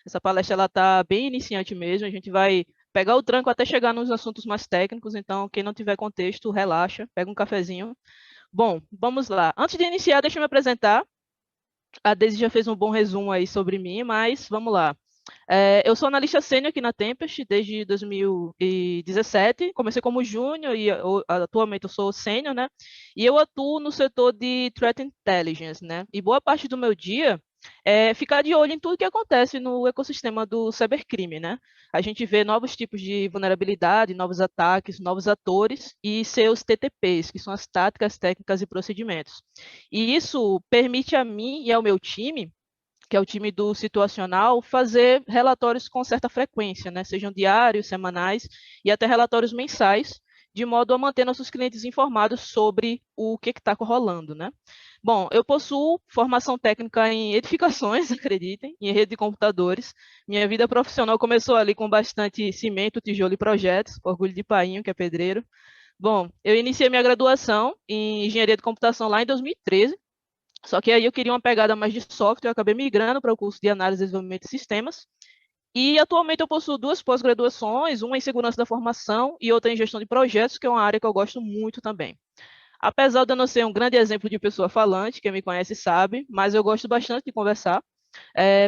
Essa palestra ela tá bem iniciante mesmo, a gente vai pegar o tranco até chegar nos assuntos mais técnicos, então quem não tiver contexto, relaxa, pega um cafezinho. Bom, vamos lá. Antes de iniciar, deixa eu me apresentar. A Daisy já fez um bom resumo aí sobre mim, mas vamos lá. Eu sou analista sênior aqui na Tempest desde 2017. Comecei como júnior e atualmente eu sou sênior, né? E eu atuo no setor de Threat Intelligence, né? E boa parte do meu dia é ficar de olho em tudo que acontece no ecossistema do cybercrime, né? A gente vê novos tipos de vulnerabilidade, novos ataques, novos atores e seus TTPs, que são as táticas, técnicas e procedimentos. E isso permite a mim e ao meu time, que é o time do situacional, fazer relatórios com certa frequência, né? Sejam diários, semanais e até relatórios mensais, de modo a manter nossos clientes informados sobre o que está rolando, né? Bom, eu possuo formação técnica em edificações, acreditem, em rede de computadores. Minha vida profissional começou ali com bastante cimento, tijolo e projetos, orgulho de painho, que é pedreiro. Bom, eu iniciei minha graduação em engenharia de computação lá em 2013, só que aí eu queria uma pegada mais de software, eu acabei migrando para o curso de análise e desenvolvimento de sistemas. E atualmente eu possuo duas pós-graduações, uma em segurança da formação e outra em gestão de projetos, que é uma área que eu gosto muito também. Apesar de eu não ser um grande exemplo de pessoa falante, quem me conhece sabe, mas eu gosto bastante de conversar.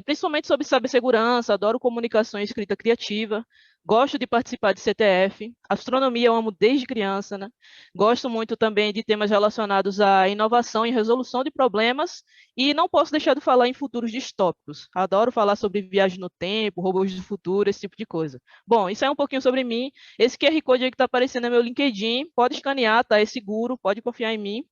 Principalmente sobre cibersegurança, adoro comunicação e escrita criativa, gosto de participar de CTF, astronomia eu amo desde criança, né? Gosto muito também de temas relacionados à inovação e resolução de problemas, e não posso deixar de falar em futuros distópicos. Adoro falar sobre viagem no tempo, robôs do futuro, esse tipo de coisa. Bom, isso é um pouquinho sobre mim. Esse QR Code aí que está aparecendo é meu LinkedIn, pode escanear, tá? É seguro, pode confiar em mim.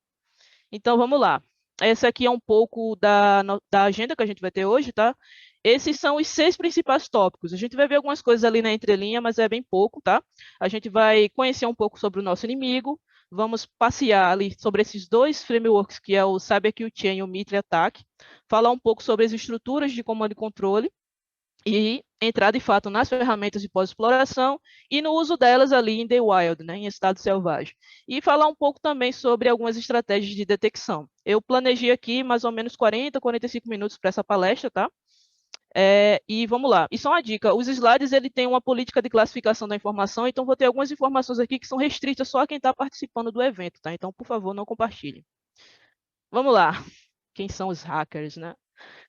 Então vamos lá. Essa aqui é um pouco da agenda que a gente vai ter hoje, tá? Esses são os seis principais tópicos. A gente vai ver algumas coisas ali na entrelinha, mas é bem pouco, tá? A gente vai conhecer um pouco sobre o nosso inimigo, vamos passear ali sobre esses dois frameworks, que é o CyberQchain e o Mitre Attack, falar um pouco sobre as estruturas de comando e controle, e entrar de fato nas ferramentas de pós-exploração e no uso delas ali em the wild, né, em estado selvagem. E falar um pouco também sobre algumas estratégias de detecção. Eu planejei aqui mais ou menos 40, 45 minutos para essa palestra, tá? E vamos lá. E só uma dica, os slides ele tem uma política de classificação da informação, então vou ter algumas informações aqui que são restritas só a quem está participando do evento, tá? Então, por favor, não compartilhe. Vamos lá. Quem são os hackers, né?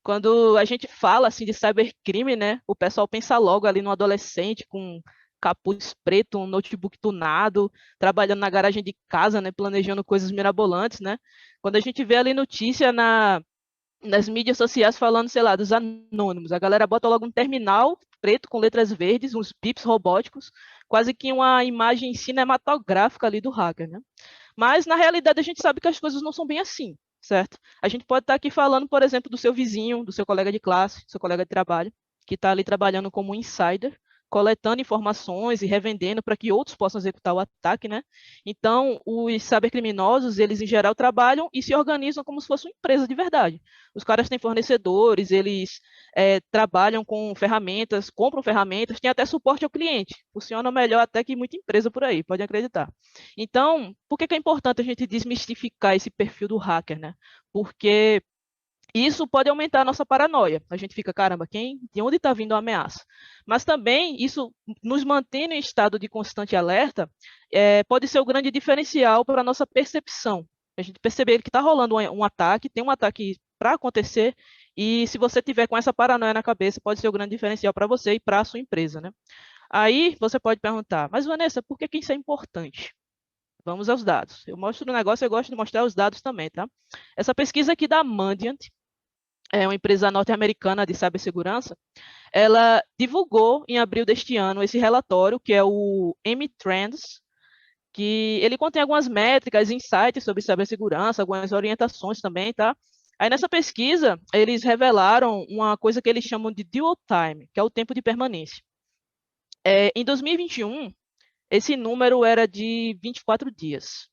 Quando a gente fala assim de cybercrime, né, o pessoal pensa logo ali no adolescente com capuz preto, um notebook tunado, trabalhando na garagem de casa, né, planejando coisas mirabolantes, né? Quando a gente vê ali notícia nas mídias sociais falando, sei lá, dos anônimos, a galera bota logo um terminal preto com letras verdes, uns bips robóticos, quase que uma imagem cinematográfica ali do hacker, né? Mas, na realidade, a gente sabe que as coisas não são bem assim, certo? A gente pode estar aqui falando, por exemplo, do seu vizinho, do seu colega de classe, do seu colega de trabalho, que está ali trabalhando como insider, coletando informações e revendendo para que outros possam executar o ataque, né? Então, os cybercriminosos, eles em geral trabalham e se organizam como se fosse uma empresa de verdade. Os caras têm fornecedores, eles trabalham com ferramentas, compram ferramentas, têm até suporte ao cliente. Funciona melhor até que muita empresa por aí, pode acreditar. Então, por que é importante a gente desmistificar esse perfil do hacker, né? Porque isso pode aumentar a nossa paranoia. A gente fica, caramba, de onde está vindo a ameaça? Mas também isso nos mantém em estado de constante alerta, pode ser o grande diferencial para a nossa percepção. A gente perceber que está rolando um ataque, tem um ataque para acontecer, e se você tiver com essa paranoia na cabeça, pode ser o grande diferencial para você e para a sua empresa, né? Aí você pode perguntar, mas Vanessa, por que isso é importante? Vamos aos dados. Eu mostro o negócio, eu gosto de mostrar os dados também, tá? Essa pesquisa aqui da Mandiant, é uma empresa norte-americana de cibersegurança, ela divulgou em abril deste ano esse relatório, que é o M-Trends, que ele contém algumas métricas, insights sobre cibersegurança, algumas orientações também, tá? Aí nessa pesquisa, eles revelaram uma coisa que eles chamam de dwell time, que é o tempo de permanência. Em 2021, esse número era de 24 dias.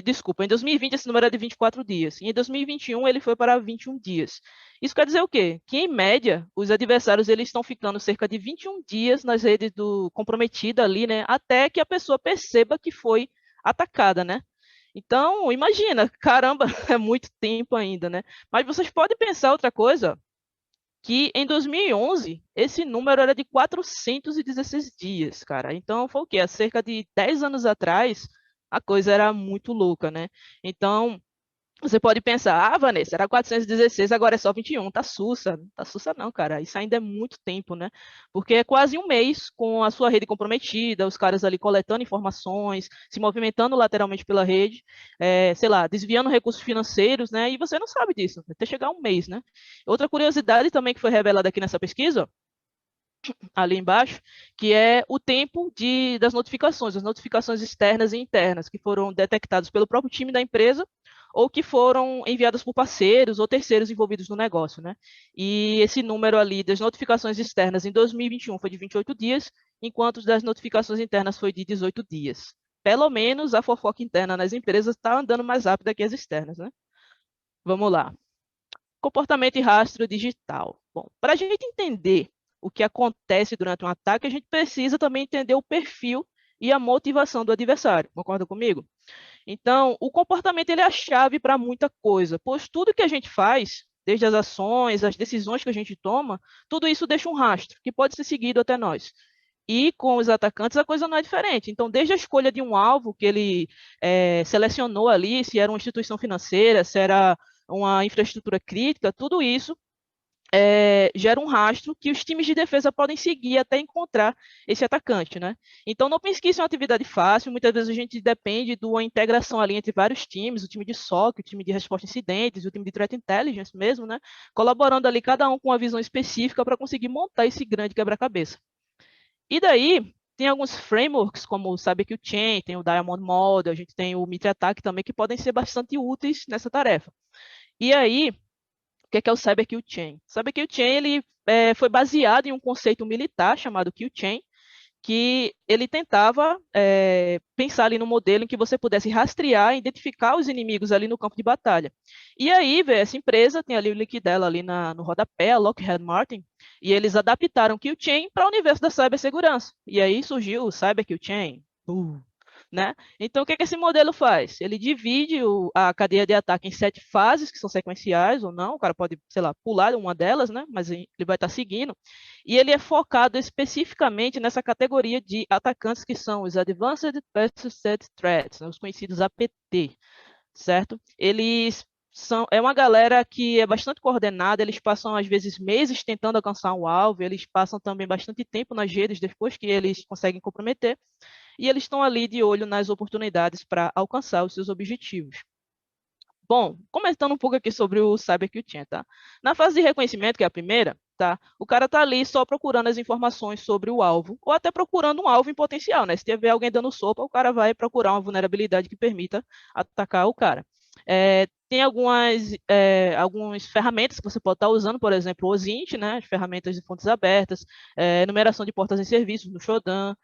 Desculpa, em 2020 esse número era de 24 dias. E em 2021 ele foi para 21 dias. Isso quer dizer o quê? Que, em média, os adversários eles estão ficando cerca de 21 dias nas redes do comprometido ali, né? Até que a pessoa perceba que foi atacada, né? Então, imagina, caramba, é muito tempo ainda, né? Mas vocês podem pensar outra coisa, que em 2011 esse número era de 416 dias, cara. Então foi o quê? Há cerca de 10 anos atrás, a coisa era muito louca, né? Então, você pode pensar, ah, Vanessa, era 416, agora é só 21, tá sussa. Tá sussa não, cara, isso ainda é muito tempo, né? Porque é quase um mês com a sua rede comprometida, os caras ali coletando informações, se movimentando lateralmente pela rede, sei lá, desviando recursos financeiros, né? E você não sabe disso, até chegar um mês, né? Outra curiosidade também que foi revelada aqui nessa pesquisa, ali embaixo, que é o tempo das notificações, as notificações externas e internas, que foram detectadas pelo próprio time da empresa ou que foram enviadas por parceiros ou terceiros envolvidos no negócio, né? E esse número ali das notificações externas em 2021 foi de 28 dias, enquanto das notificações internas foi de 18 dias. Pelo menos a fofoca interna nas empresas está andando mais rápida que as externas, né? Vamos lá. Comportamento e rastro digital. Bom, para a gente entender o que acontece durante um ataque, a gente precisa também entender o perfil e a motivação do adversário. Concorda comigo? Então, o comportamento ele é a chave para muita coisa, pois tudo que a gente faz, desde as ações, as decisões que a gente toma, tudo isso deixa um rastro que pode ser seguido até nós. E com os atacantes a coisa não é diferente. Então, desde a escolha de um alvo que ele selecionou ali, se era uma instituição financeira, se era uma infraestrutura crítica, tudo isso gera um rastro que os times de defesa podem seguir até encontrar esse atacante, né? Então, não pense que isso é uma atividade fácil, muitas vezes a gente depende de uma integração ali entre vários times, o time de SOC, o time de resposta a incidentes, o time de Threat Intelligence mesmo, né? Colaborando ali, cada um com uma visão específica para conseguir montar esse grande quebra-cabeça. E daí, tem alguns frameworks, como o CyberQChain, tem o Diamond Model, a gente tem o Mitre Attack também, que podem ser bastante úteis nessa tarefa. E aí, o que é o Cyber Kill Chain? O Cyber Kill Chain ele, foi baseado em um conceito militar chamado Kill Chain, que ele tentava pensar ali no modelo em que você pudesse rastrear e identificar os inimigos ali no campo de batalha. E aí, essa empresa tem ali o link dela ali no rodapé, a Lockheed Martin, e eles adaptaram o Kill Chain para o universo da cibersegurança. E aí surgiu o Cyber Kill Chain. Né? Então, o que esse modelo faz? Ele divide a cadeia de ataque em 7 fases, que são sequenciais ou não, o cara pode, sei lá, pular uma delas, né? Mas ele vai estar seguindo, e ele é focado especificamente nessa categoria de atacantes que são os Advanced Persistent Threats, né? Os conhecidos APT, certo? É uma galera que é bastante coordenada, eles passam às vezes meses tentando alcançar um alvo, eles passam também bastante tempo nas redes depois que eles conseguem comprometer, e eles estão ali de olho nas oportunidades para alcançar os seus objetivos. Bom, comentando um pouco aqui sobre o CyberQTien, tá? Na fase de reconhecimento, que é a primeira, tá? O cara tá ali só procurando as informações sobre o alvo, ou até procurando um alvo em potencial, né? Se tiver alguém dando sopa, o cara vai procurar uma vulnerabilidade que permita atacar o cara. Tem algumas ferramentas que você pode estar usando, por exemplo, o OSINT, né? As ferramentas de fontes abertas, numeração de portas em serviços no Shodan,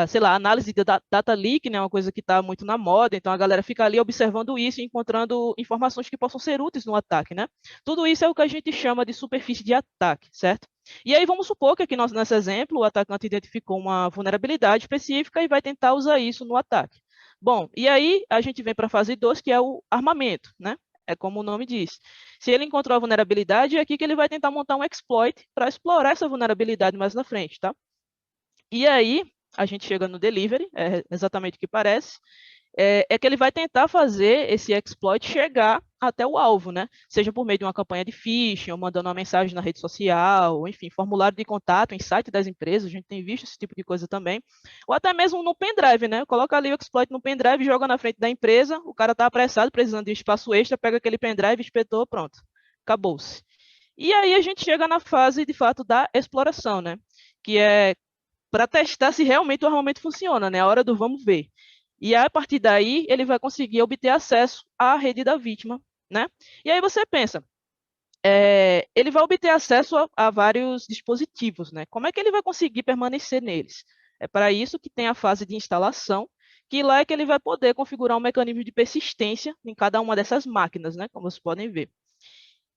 sei lá, análise de data leak, né, uma coisa que está muito na moda, então a galera fica ali observando isso e encontrando informações que possam ser úteis no ataque, né? Tudo isso é o que a gente chama de superfície de ataque, certo? E aí vamos supor que aqui nesse exemplo o atacante identificou uma vulnerabilidade específica e vai tentar usar isso no ataque. Bom, e aí a gente vem para a fase 2, que é o armamento, né? É como o nome diz. Se ele encontrou a vulnerabilidade, é aqui que ele vai tentar montar um exploit para explorar essa vulnerabilidade mais na frente, tá? E aí, a gente chega no delivery, é exatamente o que parece, que ele vai tentar fazer esse exploit chegar até o alvo, né? Seja por meio de uma campanha de phishing, ou mandando uma mensagem na rede social, ou enfim, formulário de contato em site das empresas, a gente tem visto esse tipo de coisa também, ou até mesmo no pendrive, né? Coloca ali o exploit no pendrive, joga na frente da empresa, o cara tá apressado, precisando de espaço extra, pega aquele pendrive, espetou, pronto, acabou-se. E aí a gente chega na fase, de fato, da exploração, né? Que é para testar se realmente o armamento funciona, né? A hora do vamos ver. E a partir daí, ele vai conseguir obter acesso à rede da vítima, né? E aí você pensa, ele vai obter acesso a vários dispositivos, né? Como é que ele vai conseguir permanecer neles? É para isso que tem a fase de instalação, que lá é que ele vai poder configurar um mecanismo de persistência em cada uma dessas máquinas, né? Como vocês podem ver.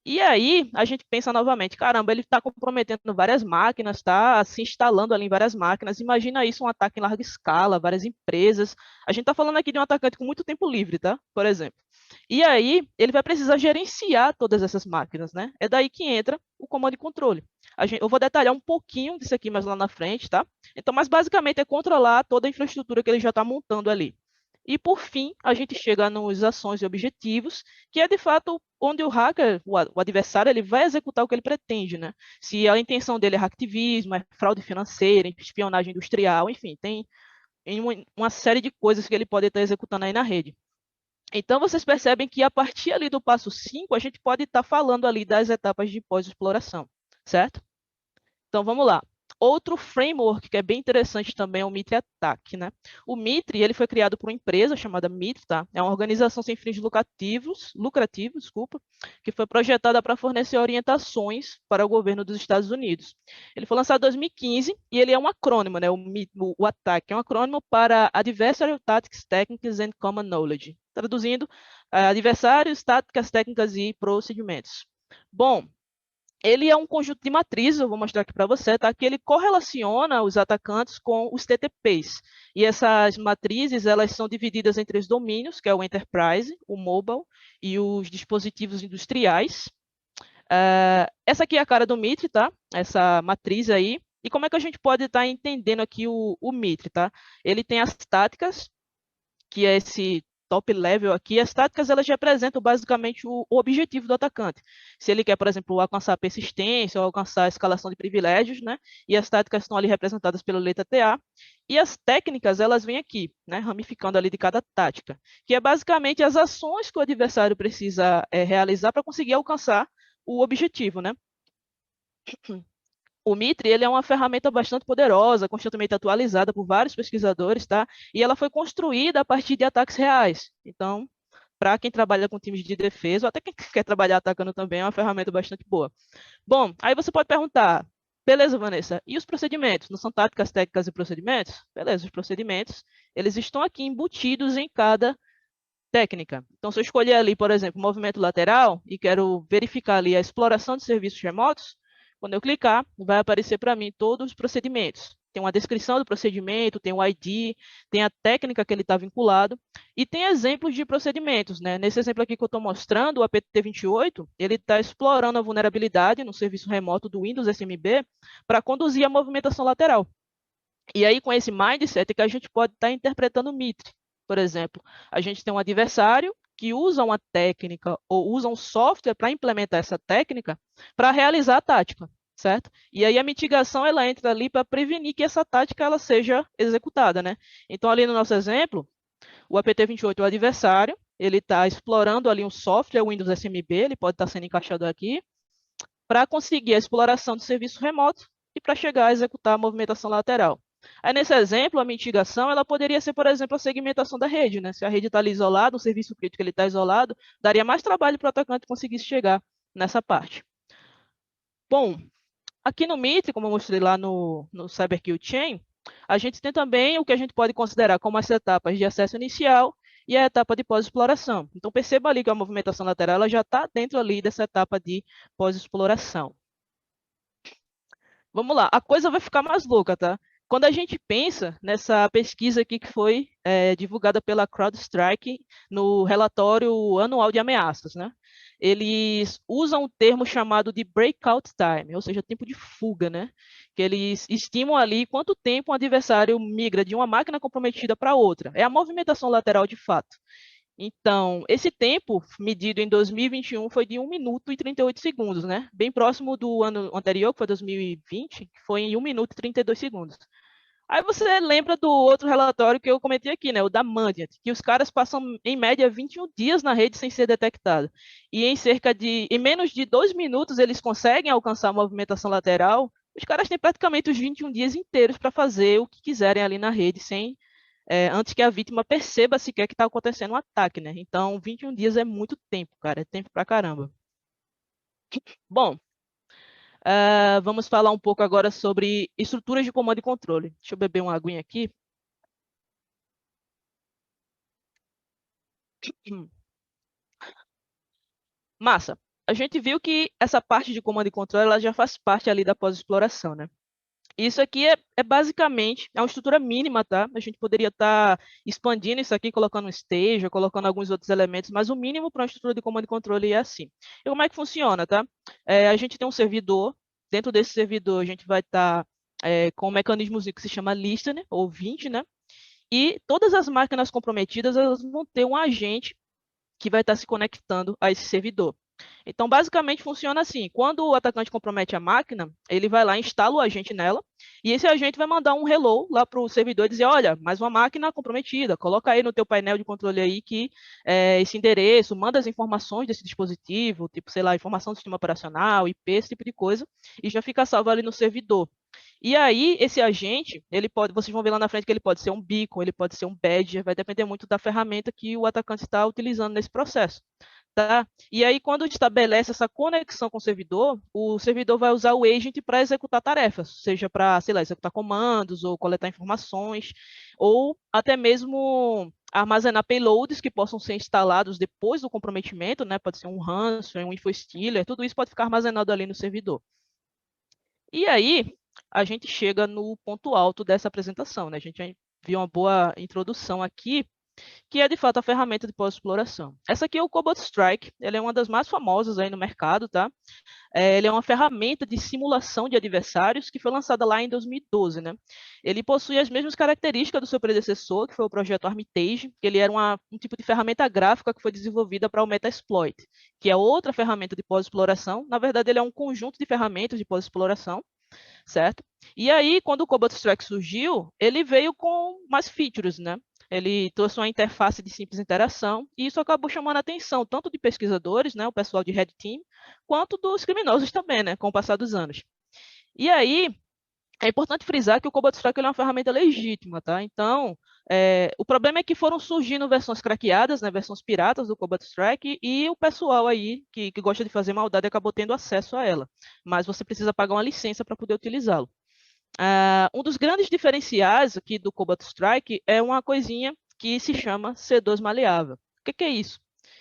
E aí, a gente pensa novamente, caramba, ele está comprometendo várias máquinas, está se instalando ali em várias máquinas. Imagina isso, um ataque em larga escala, várias empresas. A gente está falando aqui de um atacante com muito tempo livre, tá? Por exemplo. E aí, ele vai precisar gerenciar todas essas máquinas, né? É daí que entra o comando e controle. Eu vou detalhar um pouquinho disso aqui mais lá na frente, tá? Então, mas basicamente é controlar toda a infraestrutura que ele já está montando ali. E por fim, a gente chega nos ações e objetivos, que é de fato onde o hacker, o adversário, ele vai executar o que ele pretende, né? Se a intenção dele é hacktivismo, é fraude financeira, espionagem industrial, enfim, tem uma série de coisas que ele pode estar executando aí na rede. Então, vocês percebem que a partir ali do passo 5, a gente pode estar falando ali das etapas de pós-exploração, certo? Então, vamos lá. Outro framework que é bem interessante também é o Mitre Attack, né? O Mitre, ele foi criado por uma empresa chamada Mitre, tá? É uma organização sem fins lucrativos, desculpa, que foi projetada para fornecer orientações para o governo dos Estados Unidos. Ele foi lançado em 2015 e ele é um acrônimo, né? O Attack é um acrônimo para Adversarial Tactics, Techniques and Common Knowledge. Traduzindo, adversários, táticas, técnicas e procedimentos. Bom, ele é um conjunto de matrizes, eu vou mostrar aqui para você, tá? Que ele correlaciona os atacantes com os TTPs. E essas matrizes, elas são divididas em três domínios, que é o Enterprise, o Mobile e os dispositivos industriais. Essa aqui é a cara do Mitre, tá? Essa matriz aí. E como é que a gente pode estar entendendo aqui o Mitre, tá? Ele tem as táticas, que é esse top level aqui, as táticas elas representam basicamente o objetivo do atacante. Se ele quer, por exemplo, alcançar persistência ou alcançar a escalação de privilégios, né? E as táticas estão ali representadas pela letra TA. E as técnicas, elas vêm aqui, né? Ramificando ali de cada tática, que é basicamente as ações que o adversário precisa realizar para conseguir alcançar o objetivo, né? O Mitre ele é uma ferramenta bastante poderosa, constantemente atualizada por vários pesquisadores, tá? E ela foi construída a partir de ataques reais. Então, para quem trabalha com times de defesa, ou até quem quer trabalhar atacando também, é uma ferramenta bastante boa. Bom, aí você pode perguntar, beleza, Vanessa, e os procedimentos? Não são táticas, técnicas e procedimentos? Beleza, os procedimentos, eles estão aqui embutidos em cada técnica. Então, se eu escolher ali, por exemplo, movimento lateral e quero verificar ali a exploração de serviços remotos, quando eu clicar, vai aparecer para mim todos os procedimentos. Tem uma descrição do procedimento, tem o ID, tem a técnica que ele está vinculado e tem exemplos de procedimentos, né? Nesse exemplo aqui que eu estou mostrando, o APT28, ele está explorando a vulnerabilidade no serviço remoto do Windows SMB para conduzir a movimentação lateral. E aí, com esse mindset, que a gente pode estar interpretando o Mitre. Por exemplo, a gente tem um adversário que usa uma técnica ou usa um software para implementar essa técnica para realizar a tática, certo? E aí a mitigação ela entra ali para prevenir que essa tática ela seja executada, né? Então, ali no nosso exemplo, o APT28 é o adversário, ele está explorando ali um software, o Windows SMB, ele pode estar sendo encaixado aqui, para conseguir a exploração do serviço remoto e para chegar a executar a movimentação lateral. Aí, nesse exemplo, a mitigação ela poderia ser, por exemplo, a segmentação da rede. Né? Se a rede está ali isolada, o serviço crítico está isolado, daria mais trabalho para o atacante conseguir chegar nessa parte. Bom, aqui no Mitre, como eu mostrei lá no CyberKill Chain, a gente tem também o que a gente pode considerar como as etapas de acesso inicial e a etapa de pós-exploração. Então, perceba ali que a movimentação lateral ela já está dentro ali dessa etapa de pós-exploração. Vamos lá, a coisa vai ficar mais louca, tá? Quando a gente pensa nessa pesquisa aqui que foi divulgada pela CrowdStrike no relatório anual de ameaças, né? Eles usam um termo chamado de breakout time, ou seja, tempo de fuga, né? Que eles estimam ali quanto tempo um adversário migra de uma máquina comprometida para outra. É a movimentação lateral de fato. Então, esse tempo medido em 2021 foi de 1 minuto e 38 segundos, né? Bem próximo do ano anterior, que foi 2020, que foi em 1 minuto e 32 segundos. Aí você lembra do outro relatório que eu comentei aqui, né? O da Mandiant, que os caras passam, em média, 21 dias na rede sem ser detectado. E em menos de 2 minutos, eles conseguem alcançar a movimentação lateral. Os caras têm praticamente os 21 dias inteiros para fazer o que quiserem ali na rede, sem antes que a vítima perceba sequer que está acontecendo um ataque, né? Então, 21 dias é muito tempo, cara, é tempo pra caramba. Bom, vamos falar um pouco agora sobre estruturas de comando e controle. Deixa eu beber uma aguinha aqui. Massa. A gente viu que essa parte de comando e controle ela já faz parte ali da pós-exploração, né? Isso aqui é basicamente, é uma estrutura mínima, tá? A gente poderia estar expandindo isso aqui, colocando um stage, colocando alguns outros elementos, mas o mínimo para uma estrutura de comando e controle é assim. E como é que funciona, tá? A gente tem um servidor, dentro desse servidor a gente vai estar com um mecanismo que se chama listener, ou 20, né? E todas as máquinas comprometidas, elas vão ter um agente que vai estar se conectando a esse servidor. Então, basicamente, funciona assim: quando o atacante compromete a máquina, ele vai lá, instala o agente nela, e esse agente vai mandar um hello lá para o servidor e dizer: olha, mais uma máquina comprometida, coloca aí no teu painel de controle aí que esse endereço, manda as informações desse dispositivo, tipo, sei lá, informação do sistema operacional, IP, esse tipo de coisa, e já fica salvo ali no servidor. E aí, esse agente, ele pode, vocês vão ver lá na frente que ele pode ser um beacon, ele pode ser um badger, vai depender muito da ferramenta que o atacante está utilizando nesse processo. Tá? E aí, quando estabelece essa conexão com o servidor vai usar o agent para executar tarefas, seja para, sei lá, executar comandos, ou coletar informações, ou até mesmo armazenar payloads que possam ser instalados depois do comprometimento, né? Pode ser um ransomware, um infostealer, tudo isso pode ficar armazenado ali no servidor. E aí, a gente chega no ponto alto dessa apresentação, né? A gente viu uma boa introdução aqui, que é de fato a ferramenta de pós-exploração. Essa aqui é o Cobalt Strike, ele é uma das mais famosas aí no mercado, tá? Ele é uma ferramenta de simulação de adversários que foi lançada lá em 2012, né? Ele possui as mesmas características do seu predecessor, que foi o projeto Armitage, que ele era um tipo de ferramenta gráfica que foi desenvolvida para o Metasploit, que é outra ferramenta de pós-exploração. Na verdade, ele é um conjunto de ferramentas de pós-exploração, certo? E aí, quando o Cobalt Strike surgiu, ele veio com mais features, né? Ele trouxe uma interface de simples interação e isso acabou chamando a atenção tanto de pesquisadores, né, o pessoal de Red Team, quanto dos criminosos também, né, com o passar dos anos. E aí, é importante frisar que o Cobalt Strike é uma ferramenta legítima, tá? Então, o problema é que foram surgindo versões craqueadas, né, versões piratas do Cobalt Strike, e o pessoal aí que gosta de fazer maldade acabou tendo acesso a ela. Mas você precisa pagar uma licença para poder utilizá-lo. Um dos grandes diferenciais aqui do Cobalt Strike é uma coisinha que se chama C2 maleável. O que é isso?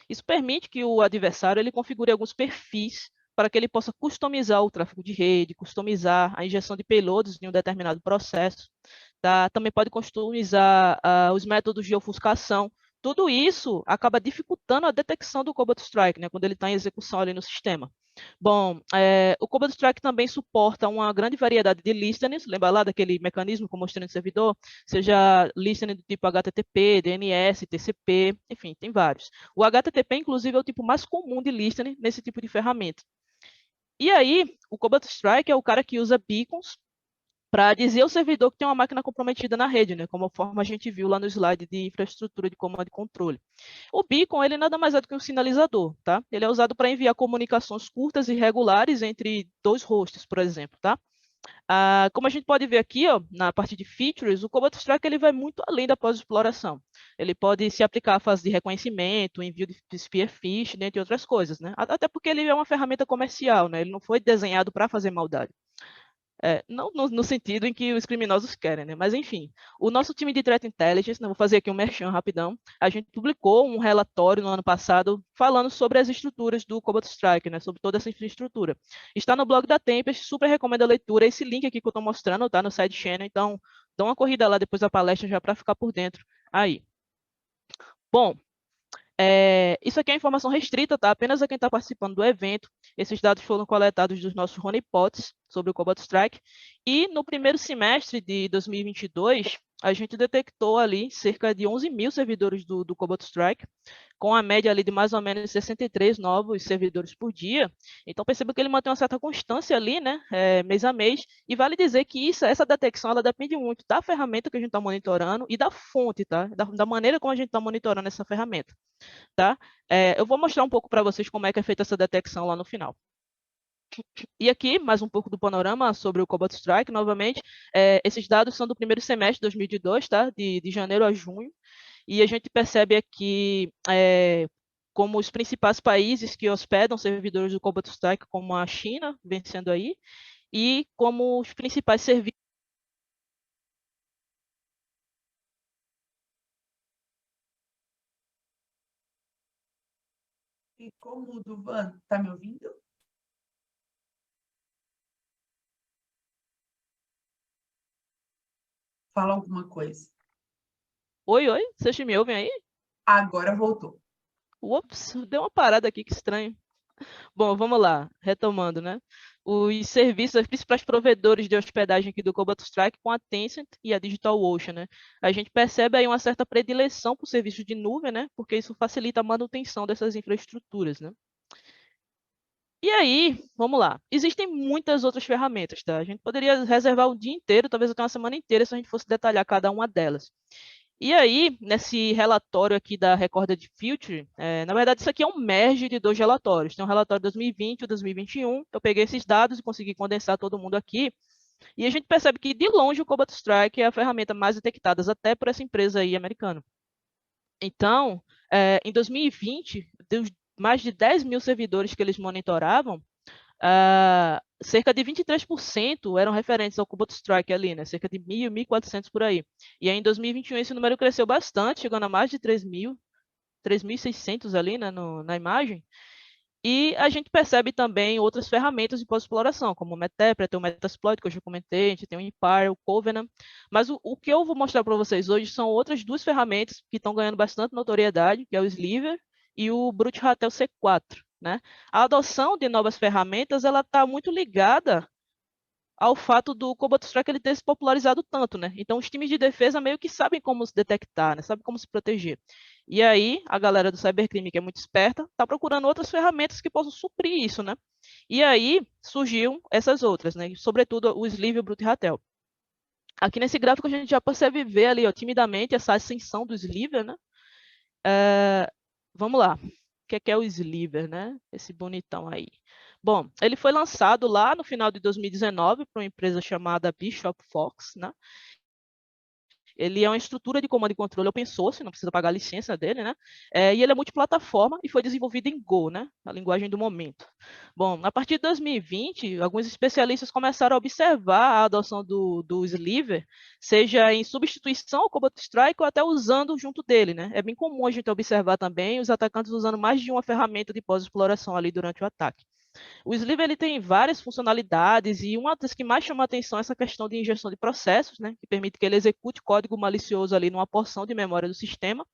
Isso permite que o adversário ele configure alguns perfis para que ele possa customizar o tráfego de rede, customizar a injeção de payloads em um determinado processo. Tá? Também pode customizar os métodos de ofuscação. Tudo isso acaba dificultando a detecção do Cobalt Strike, né, quando ele está em execução ali no sistema. Bom, o Cobalt Strike também suporta uma grande variedade de listeners, lembra lá daquele mecanismo que eu mostrei no servidor? Seja listener do tipo HTTP, DNS, TCP, enfim, tem vários. O HTTP, inclusive, é o tipo mais comum de listener nesse tipo de ferramenta. E aí, o Cobalt Strike é o cara que usa beacons para dizer ao servidor que tem uma máquina comprometida na rede, né? Como a forma a gente viu lá no slide de infraestrutura de comando e controle. O beacon, ele nada mais é do que um sinalizador, tá? Ele é usado para enviar comunicações curtas e regulares entre dois hosts, por exemplo, tá? Como a gente pode ver aqui, ó, na parte de features, o Cobalt Strike ele vai muito além da pós-exploração. Ele pode se aplicar à fase de reconhecimento, envio de spearfish, dentre outras coisas, né? Até porque ele é uma ferramenta comercial, né? Ele não foi desenhado para fazer maldade. Não no sentido em que os criminosos querem, né? Mas enfim, o nosso time de Threat Intelligence, né, vou fazer aqui um merchan rapidão, a gente publicou um relatório no ano passado falando sobre as estruturas do Cobalt Strike, né, sobre toda essa infraestrutura. Está no blog da Tempest, super recomendo a leitura, esse link aqui que eu estou mostrando, tá no side channel, então dá uma corrida lá depois da palestra já para ficar por dentro aí. Bom, isso aqui é informação restrita, tá? Apenas a quem está participando do evento. Esses dados foram coletados dos nossos honeypots sobre o Cobalt Strike. E no primeiro semestre de 2022, a gente detectou ali cerca de 11 mil servidores do Cobalt Strike, com a média ali de mais ou menos 63 novos servidores por dia. Então, perceba que ele mantém uma certa constância ali, né, mês a mês, e vale dizer que essa detecção, ela depende muito da ferramenta que a gente está monitorando e da fonte, tá, da maneira como a gente está monitorando essa ferramenta, tá? Eu vou mostrar um pouco para vocês como é que é feita essa detecção lá no final. E aqui, mais um pouco do panorama sobre o Cobalt Strike, novamente, esses dados são do primeiro semestre de 2022, tá? De janeiro a junho, e a gente percebe aqui como os principais países que hospedam servidores do Cobalt Strike, como a China, vencendo aí, e como os principais serviços. Ficou mudo, Van. Tá me ouvindo? fala alguma coisa. Oi, oi, vocês me ouvem aí? Agora voltou. Uops, deu uma parada aqui, que estranho. Bom, vamos lá, retomando, né? Os serviços, os principais provedores de hospedagem aqui do Cobalt Strike com a Tencent e a DigitalOcean, né? A gente percebe aí uma certa predileção por serviços de nuvem, né? Porque isso facilita a manutenção dessas infraestruturas, né? E aí, vamos lá. Existem muitas outras ferramentas, tá? A gente poderia reservar o dia inteiro, talvez até uma semana inteira, se a gente fosse detalhar cada uma delas. E aí, nesse relatório aqui da Recorded Future, na verdade, isso aqui é um merge de dois relatórios. Tem um relatório 2020 e 2021. Eu peguei esses dados e consegui condensar todo mundo aqui. E a gente percebe que, de longe, o Cobalt Strike é a ferramenta mais detectada, até por essa empresa aí americana. Então, em 2020, dos mais de 10 mil servidores que eles monitoravam, cerca de 23% eram referentes ao Cobalt Strike ali, né? Cerca de 1.000, 1.400 por aí. E aí, em 2021, esse número cresceu bastante, chegando a mais de 3.000, 3.600 ali, né, na imagem. E a gente percebe também outras ferramentas de pós-exploração, como o Metepra, o Metasploit, que eu já comentei, a gente tem o Empire, o Covenant. Mas o que eu vou mostrar para vocês hoje são outras duas ferramentas que estão ganhando bastante notoriedade, que é o Sliver e o Brute Ratel C4. Né? A adoção de novas ferramentas ela está muito ligada ao fato do Cobalt Strike ele ter se popularizado tanto, né? Então os times de defesa meio que sabem como se detectar, né? Sabem como se proteger. E aí a galera do cybercrime que é muito esperta está procurando outras ferramentas que possam suprir isso, né? E aí surgiram essas outras, né? Sobretudo o Sleeve e o Brute Ratel. Aqui nesse gráfico a gente já consegue ver ali, ó, timidamente essa ascensão do Sliver, né? Vamos lá. O que é o Sliver, né? Esse bonitão aí. Bom, ele foi lançado lá no final de 2019 por uma empresa chamada Bishop Fox, né? Ele é uma estrutura de comando e controle open source, não precisa pagar a licença dele, né? E ele é multiplataforma e foi desenvolvido em Go, né? A linguagem do momento. Bom, a partir de 2020, alguns especialistas começaram a observar a adoção do Sliver, seja em substituição ao Cobalt Strike ou até usando junto dele, né? É bem comum a gente observar também os atacantes usando mais de uma ferramenta de pós-exploração ali durante o ataque. O Sleeve ele tem várias funcionalidades e uma das que mais chama a atenção é essa questão de injeção de processos, né, que permite que ele execute código malicioso ali numa porção de memória do sistema,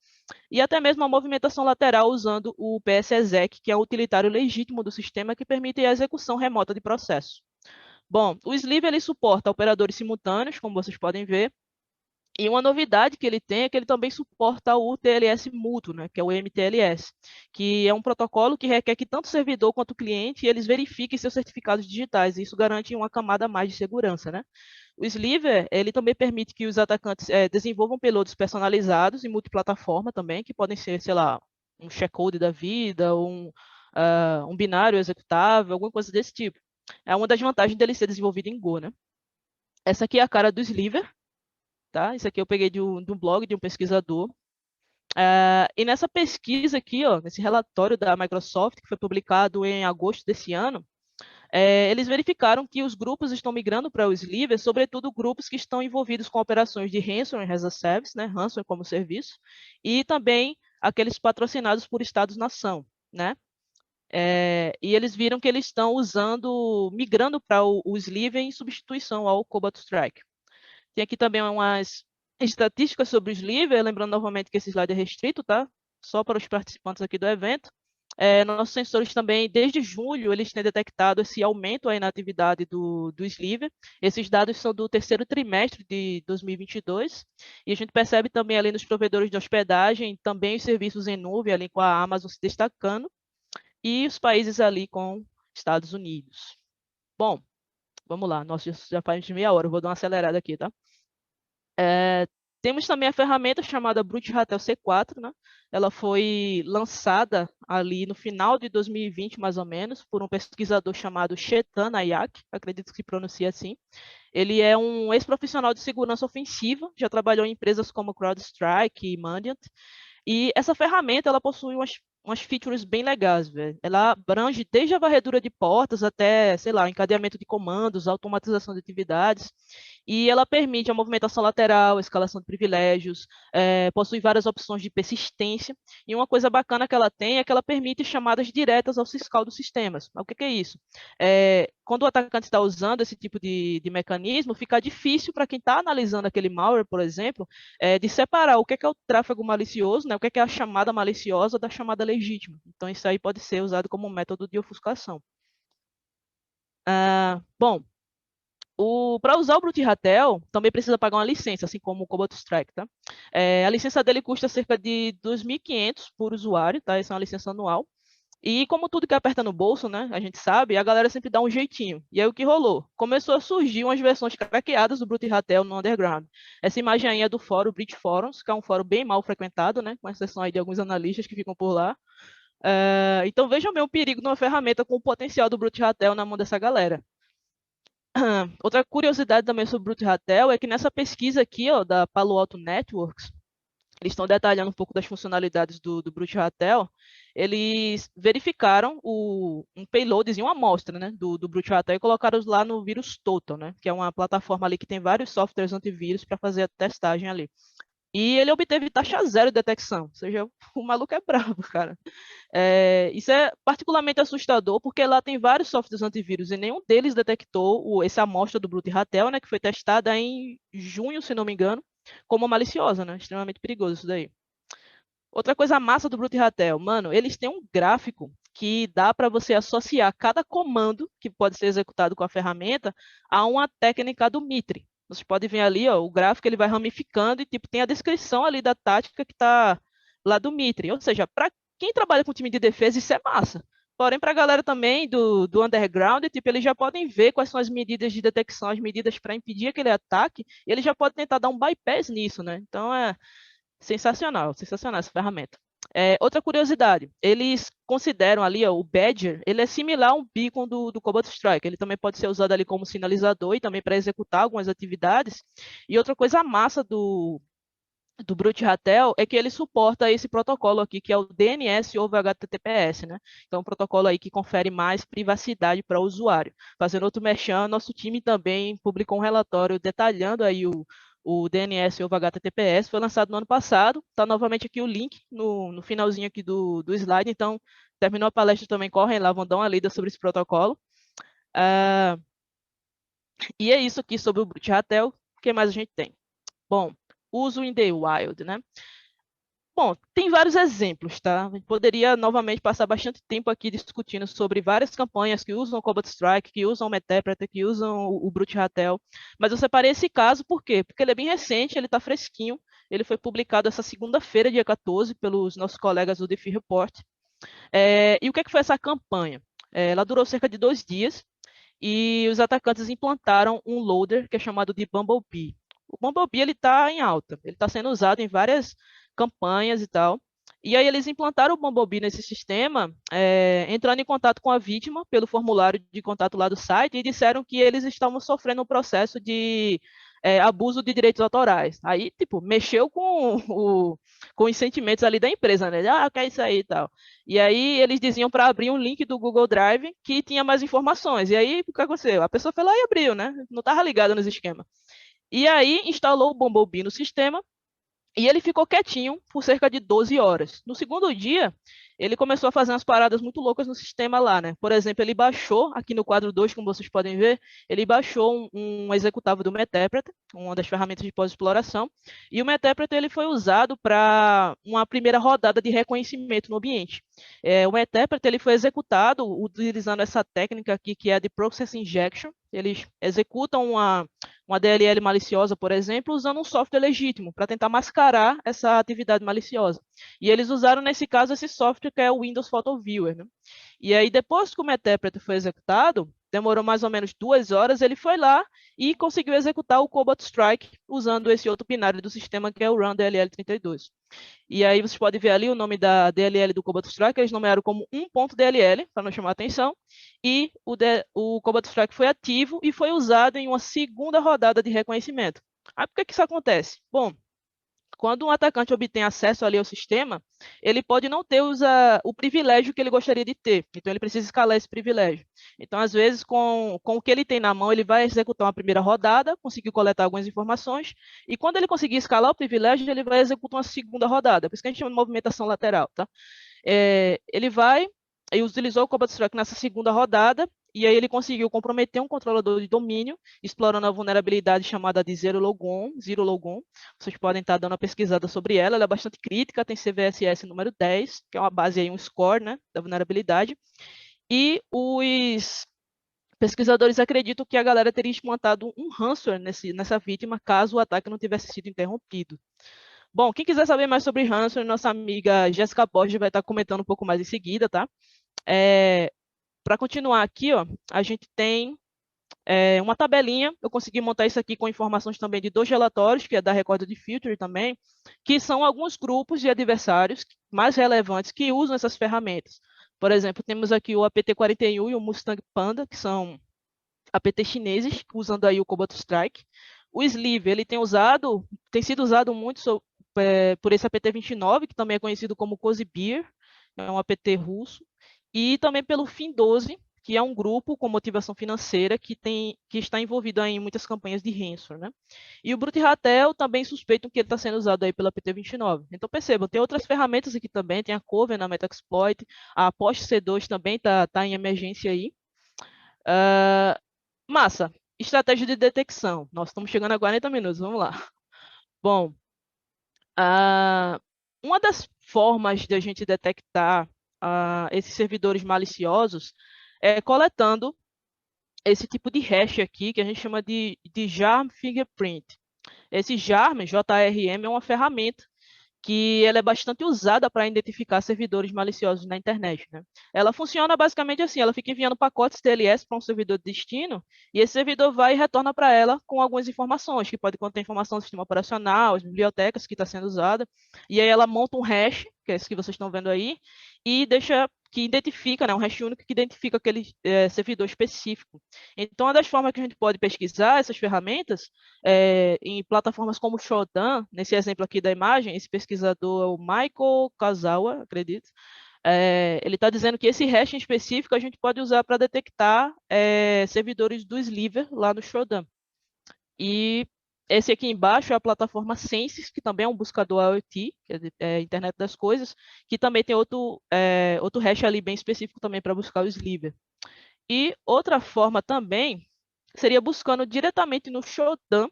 e até mesmo a movimentação lateral usando o PSExec, que é o utilitário legítimo do sistema que permite a execução remota de processos. Bom, o Sleeve ele suporta operadores simultâneos, como vocês podem ver, e uma novidade que ele tem é que ele também suporta o TLS mútuo, né, que é o MTLS, que é um protocolo que requer que tanto o servidor quanto o cliente eles verifiquem seus certificados digitais, e isso garante uma camada a mais de segurança, né? O Sliver, ele também permite que os atacantes desenvolvam payloads personalizados e multiplataforma também, que podem ser, sei lá, um shellcode da vida, um binário executável, alguma coisa desse tipo. É uma das vantagens dele ser desenvolvido em Go, né? Essa aqui é a cara do Sliver, tá? Isso aqui eu peguei de um blog de um pesquisador. E nessa pesquisa aqui, ó, nesse relatório da Microsoft, que foi publicado em agosto desse ano, eles verificaram que os grupos estão migrando para o Sliver, sobretudo grupos que estão envolvidos com operações de ransomware as a service, né, ransomware como serviço, e também aqueles patrocinados por estados-nação, né? E eles viram que eles estão migrando para o Sliver em substituição ao Cobalt Strike. Tem aqui também umas estatísticas sobre o Sliver, lembrando novamente que esse slide é restrito, tá? Só para os participantes aqui do evento. Nossos sensores também, desde julho, eles têm detectado esse aumento aí na atividade do Sliver. Esses dados são do terceiro trimestre de 2022. E a gente percebe também ali nos provedores de hospedagem, também os serviços em nuvem, ali com a Amazon se destacando. E os países ali com Estados Unidos. Bom, vamos lá. Nossa, já faz meia hora, eu vou dar uma acelerada aqui, tá? Temos também a ferramenta chamada Brute Ratel C4, né? Ela foi lançada ali no final de 2020, mais ou menos, por um pesquisador chamado Chetan Nayak, acredito que se pronuncia assim. Ele é um ex-profissional de segurança ofensiva, já trabalhou em empresas como CrowdStrike e Mandiant, e essa ferramenta ela possui umas umas features bem legais, velho. Ela abrange desde a varredura de portas até, sei lá, encadeamento de comandos, automatização de atividades, e ela permite a movimentação lateral, a escalação de privilégios, possui várias opções de persistência, e uma coisa bacana que ela tem é que ela permite chamadas diretas ao syscall dos sistemas. O que que é isso? Quando o atacante está usando esse tipo de mecanismo, fica difícil para quem está analisando aquele malware, por exemplo, de separar o que é o tráfego malicioso, né, o que é a chamada maliciosa da chamada legítima. Então, isso aí pode ser usado como um método de ofuscação. Bom, para usar o Brute Ratel, também precisa pagar uma licença, assim como o Cobalt Strike, tá? A licença dele custa cerca de 2.500 por usuário, tá? Essa é uma licença anual. E como tudo que aperta no bolso, né, a gente sabe, a galera sempre dá um jeitinho. E aí o que rolou? Começou a surgir umas versões craqueadas do Brute Ratel no Underground. Essa imagem aí é do fórum Breach Forums, que é um fórum bem mal frequentado, né, com exceção aí de alguns analistas que ficam por lá. Então vejam bem o perigo de uma ferramenta com o potencial do Brute Ratel na mão dessa galera. Outra curiosidade também sobre o Brute Ratel é que nessa pesquisa aqui, ó, da Palo Alto Networks, eles estão detalhando um pouco das funcionalidades do Brute Ratel. Eles verificaram um payload, uma amostra, né, do Brute Ratel e colocaram lá no Vírus Total, né, que é uma plataforma ali que tem vários softwares antivírus para fazer a testagem ali. E ele obteve taxa zero de detecção, ou seja, o maluco é bravo, cara. Isso é particularmente assustador, porque lá tem vários softwares antivírus e nenhum deles detectou essa amostra do Brute Ratel, né, que foi testada em junho, se não me engano, como maliciosa, né? Extremamente perigoso isso daí. Outra coisa massa do Brute Ratel, mano, eles têm um gráfico que dá para você associar cada comando que pode ser executado com a ferramenta a uma técnica do Mitre. Vocês podem ver ali, ó, o gráfico ele vai ramificando e tipo tem a descrição ali da tática que está lá do Mitre. Ou seja, para quem trabalha com time de defesa isso é massa. Porém, para a galera também do underground, tipo, eles já podem ver quais são as medidas de detecção, as medidas para impedir aquele ataque, e eles já podem tentar dar um bypass nisso, né? Então sensacional, sensacional essa ferramenta. Outra curiosidade, eles consideram ali, ó, o Badger, ele é similar a um beacon do Cobalt Strike, ele também pode ser usado ali como sinalizador e também para executar algumas atividades. E outra coisa massa do Brute Ratel é que ele suporta esse protocolo aqui, que é o DNS over HTTPS, né? Então, um protocolo aí que confere mais privacidade para o usuário. Fazendo outro merchan, nosso time também publicou um relatório detalhando aí o DNS over HTTPS, foi lançado no ano passado, está novamente aqui o link no finalzinho aqui do slide, então, terminou a palestra também, correm lá, vão dar uma lida sobre esse protocolo. E é isso aqui sobre o Brute Ratel, o que mais a gente tem? Bom, uso in the wild, né? Bom, tem vários exemplos, tá? A gente poderia novamente passar bastante tempo aqui discutindo sobre várias campanhas que usam o Cobalt Strike, que usam o Metepreta, que usam o Brute Ratel, mas eu separei esse caso por quê? Porque ele é bem recente, ele está fresquinho, ele foi publicado essa segunda-feira, dia 14, pelos nossos colegas do DeFi Report. E o que foi essa campanha? Ela durou cerca de 2 dias e os atacantes implantaram um loader que é chamado de Bumblebee. O Bumblebee ele está em alta, ele está sendo usado em várias campanhas e tal. E aí eles implantaram o Bumblebee nesse sistema, entrando em contato com a vítima pelo formulário de contato lá do site e disseram que eles estavam sofrendo um processo de abuso de direitos autorais. Aí, tipo, mexeu com os sentimentos ali da empresa, né? Ah, quer isso aí e tal. E aí eles diziam para abrir um link do Google Drive que tinha mais informações. E aí, o que aconteceu? A pessoa foi lá e abriu, né? Não estava ligada nos esquemas. E aí instalou o Bumblebee no sistema e ele ficou quietinho por cerca de 12 horas. No segundo dia, ele começou a fazer umas paradas muito loucas no sistema lá, né? Por exemplo, ele baixou, aqui no quadro 2, como vocês podem ver, ele baixou um executável do Metepreta, uma das ferramentas de pós-exploração, e o Metepreta ele foi usado para uma primeira rodada de reconhecimento no ambiente. O Metepreta ele foi executado utilizando essa técnica aqui, que é a de Process Injection. Eles executam uma DLL maliciosa, por exemplo, usando um software legítimo para tentar mascarar essa atividade maliciosa. E eles usaram, nesse caso, esse software que é o Windows Photo Viewer. Né? E aí, depois que o Metepreta foi executado, demorou mais ou menos 2 horas, ele foi lá e conseguiu executar o Cobalt Strike usando esse outro binário do sistema que é o Run DLL32. E aí vocês podem ver ali o nome da DLL do Cobalt Strike, eles nomearam como 1.dll, para não chamar atenção, e o Cobalt Strike foi ativo e foi usado em uma segunda rodada de reconhecimento. Aí por que isso acontece? Bom, quando um atacante obtém acesso ali ao sistema, ele pode não ter o privilégio que ele gostaria de ter. Então, ele precisa escalar esse privilégio. Então, às vezes, com o que ele tem na mão, ele vai executar uma primeira rodada, conseguir coletar algumas informações, e quando ele conseguir escalar o privilégio, ele vai executar uma segunda rodada. Por isso que a gente chama de movimentação lateral, tá? Ele vai e utilizou o Cobalt Strike nessa segunda rodada, e aí ele conseguiu comprometer um controlador de domínio, explorando a vulnerabilidade chamada de Zero Logon. Vocês podem estar dando uma pesquisada sobre ela, ela é bastante crítica, tem CVSS número 10, que é uma base aí, um score, né, da vulnerabilidade. E os pesquisadores acreditam que a galera teria implantado um ransomware nessa vítima, caso o ataque não tivesse sido interrompido. Bom, quem quiser saber mais sobre ransomware, nossa amiga Jéssica Borges vai estar comentando um pouco mais em seguida, tá? Para continuar aqui, ó, a gente tem uma tabelinha. Eu consegui montar isso aqui com informações também de 2 relatórios, que é da Record de Filter também, que são alguns grupos de adversários mais relevantes que usam essas ferramentas. Por exemplo, temos aqui o APT-41 e o Mustang Panda, que são APT chineses, usando aí o Cobalt Strike. O Sleeve, ele tem sido usado muito por esse APT-29, que também é conhecido como Cozy Beer, é um APT russo, e também pelo FIN12, que é um grupo com motivação financeira que está envolvido em muitas campanhas de ransomware, né? E o Brute Ratel também suspeitam que ele está sendo usado aí pela PT29. Então percebam, tem outras ferramentas aqui também, tem a Coven, a Metaxploit, a Post C2 também está em emergência aí. Massa, estratégia de detecção. Nós estamos chegando a 40 minutos, vamos lá. Bom, uma das formas de a gente detectar esses servidores maliciosos é coletando esse tipo de hash aqui, que a gente chama de JARM Fingerprint. Esse JARM, JRM, é uma ferramenta que ela é bastante usada para identificar servidores maliciosos na internet, né? Ela funciona basicamente assim, ela fica enviando pacotes TLS para um servidor de destino, e esse servidor vai e retorna para ela com algumas informações, que pode conter informação do sistema operacional, as bibliotecas que está sendo usada, e aí ela monta um hash, que é esse que vocês estão vendo aí, e que identifica, né, um hash único que identifica aquele servidor específico. Então, uma das formas que a gente pode pesquisar essas ferramentas em plataformas como o Shodan, nesse exemplo aqui da imagem, esse pesquisador é o Michael Kazawa, acredito. Ele está dizendo que esse hash em específico a gente pode usar para detectar servidores do Sliver lá no Shodan. E esse aqui embaixo é a plataforma Census, que também é um buscador IoT, que é Internet das Coisas, que também tem outro hash ali bem específico também para buscar o Sliver. E outra forma também seria buscando diretamente no Shodan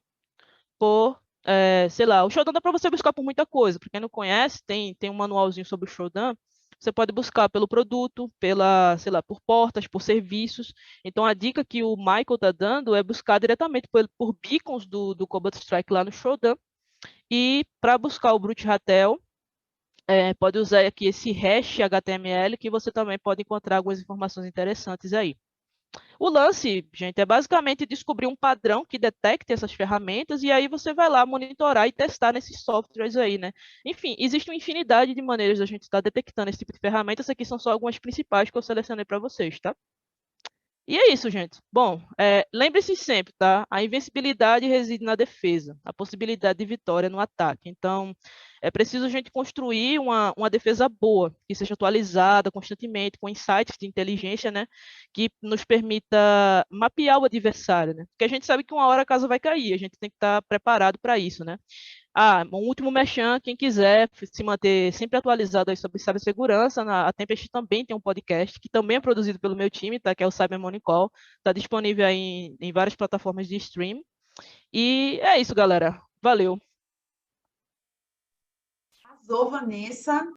sei lá, o Shodan dá para você buscar por muita coisa. Para quem não conhece, tem um manualzinho sobre o Shodan. Você pode buscar pelo produto, sei lá, por portas, por serviços. Então, a dica que o Michael está dando é buscar diretamente por beacons do Cobalt Strike lá no Shodan. E para buscar o Brute Ratel, pode usar aqui esse hash HTML, que você também pode encontrar algumas informações interessantes aí. O lance, gente, é basicamente descobrir um padrão que detecte essas ferramentas e aí você vai lá monitorar e testar nesses softwares aí, né? Enfim, existe uma infinidade de maneiras da gente estar detectando esse tipo de ferramentas. Aqui são só algumas principais que eu selecionei para vocês, tá? E é isso, gente. Bom, lembre-se sempre, tá? A invencibilidade reside na defesa, a possibilidade de vitória no ataque. Então, é preciso a gente construir uma defesa boa, que seja atualizada constantemente, com insights de inteligência, né? Que nos permita mapear o adversário, né? Porque a gente sabe que uma hora a casa vai cair, a gente tem que estar preparado para isso, né? Um último merchan, quem quiser se manter sempre atualizado aí sobre cibersegurança, a Tempest também tem um podcast, que também é produzido pelo meu time, tá? Que é o Cyber Morning Call, está disponível aí em várias plataformas de stream. E é isso, galera. Valeu. Arrasou, Vanessa.